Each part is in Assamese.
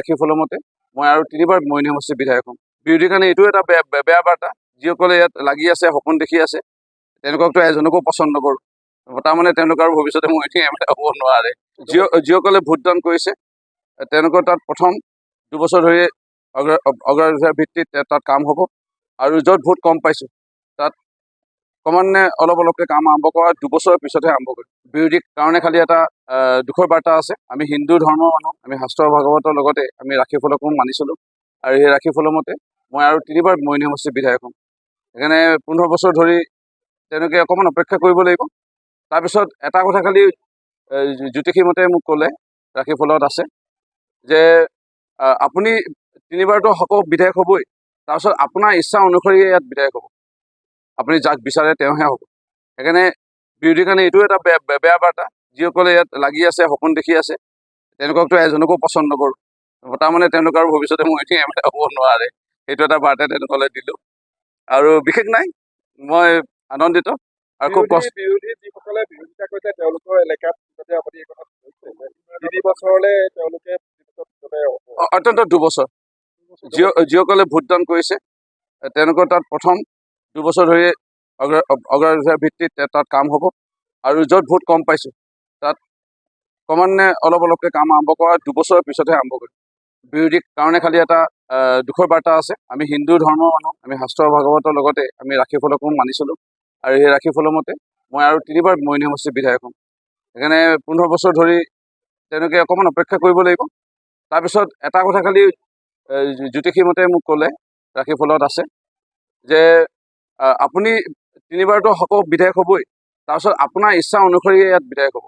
ৰাখি ফলমতে মই আৰু 3বাৰ মৰিয়নি সমষ্টিৰ বিধায়ক হ'ম। বিৰোধীৰ কাৰণে এইটো এটা বেয়া বাৰ্তা, যিসকলে ইয়াত লাগি আছে, সপোন দেখি আছে, তেওঁলোককতো এজনকো পচন্দ নকৰোঁ। তাৰমানে তেওঁলোক আৰু ভৱিষ্যতে মৰিয়নি এমএলএ হ'ব নোৱাৰে। যিসকলে ভোটদান কৰিছে তেওঁলোকৰ তাত প্ৰথম 2 বছৰ ধৰি অগ্ৰাধিকাৰ ভিত্তিত তাত কাম হ'ব, আৰু য'ত ভোট কম পাইছোঁ তাত ক্ৰমান্বয়ে অলপকৈ কাম আৰম্ভ কৰা 2 বছৰৰ পিছতহে আৰম্ভ কৰিম। বিৰোধীৰ কাৰণে খালি এটা দুখৰ বাৰ্তা আছে। আমি হিন্দু ধৰ্মৰ মানুহ, আমি শাস্ত্ৰ ভাগৱতৰ লগতে আমি ৰাখি ফলকো মানি চলোঁ, আৰু সেই ৰাখি ফলমতে মই আৰু 3বাৰ মৰিয়নি সমষ্টিৰ বিধায়ক হ'ম। সেইকাৰণে 15 বছৰ ধৰি তেওঁলোকে অকণমান অপেক্ষা কৰিব লাগিব। তাৰপিছত এটা কথা খালি জ্যোতিষীমতে মোক ক'লে, ৰাখি ফলত আছে যে আপুনি 3বাৰতো বিধায়ক হ'বই, তাৰপিছত আপোনাৰ ইচ্ছা অনুসৰি ইয়াত বিধায়ক হ'ব, আপুনি যাক বিচাৰে তেওঁহে হ'ব। সেইকাৰণে বিৰোধীৰ কাৰণে এইটো এটা বেয়া বাৰ্তা, যিসকলে ইয়াত লাগি আছে, সপোন দেখি আছে, তেওঁলোককতো এজনকো পচন্দ নকৰোঁ। তাৰমানে তেওঁলোক আৰু ভৱিষ্যতে মৰিয়নি এমএলএ হ'ব নোৱাৰে। সেইটো এটা বাৰ্তা তেওঁলোকলৈ দিলোঁ, আৰু বিশেষ নাই, মই আনন্দিত আৰু খুব বিৰোধী যিসকলে বিৰোধিতা কৰিছে তেওঁলোকৰ এলেকাত যাতে আপুনি এই কথা 3 বছৰলৈ তেওঁলোকে অত্যন্ত 2 বছৰ যিসকলে ভোটদান কৰিছে তেওঁলোকৰ তাত প্ৰথম 2 বছৰ ধৰি অগ্ৰাধিকাৰ ভিত্তিত তাত কাম হ'ব, আৰু য'ত ভোট কম পাইছোঁ তাত ক্ৰমান্বয়ে অলপকৈ কাম আৰম্ভ কৰা 2 বছৰৰ পিছতহে আৰম্ভ কৰিম। বিৰোধীৰ কাৰণে খালি এটা দুখৰ বাৰ্তা আছে। আমি হিন্দু ধৰ্মৰ মানুহ, আমি শাস্ত্ৰ ভাগৱতৰ লগতে আমি ৰাখি ফলকো মানি চলোঁ, আৰু সেই ৰাখি ফলমতে মই আৰু 3বাৰ মৰিয়নি সমষ্টিৰ বিধায়ক হ'ম। সেইকাৰণে 15 বছৰ ধৰি তেওঁলোকে অকণমান অপেক্ষা কৰিব লাগিব। তাৰপিছত এটা কথা খালি জ্যোতিষীমতে মোক ক'লে, ৰাখি ফলত আছে যে আপুনি 3বাৰতো বিধায়ক হ'বই, তাৰপিছত আপোনাৰ ইচ্ছা অনুসৰি ইয়াত বিধায়ক হ'ব,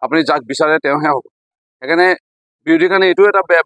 আপুনি যাক বিচাৰে তেওঁহে হ'ব। সেইকাৰণে বিৰোধীৰ কাৰণে এইটো এটা বেয়া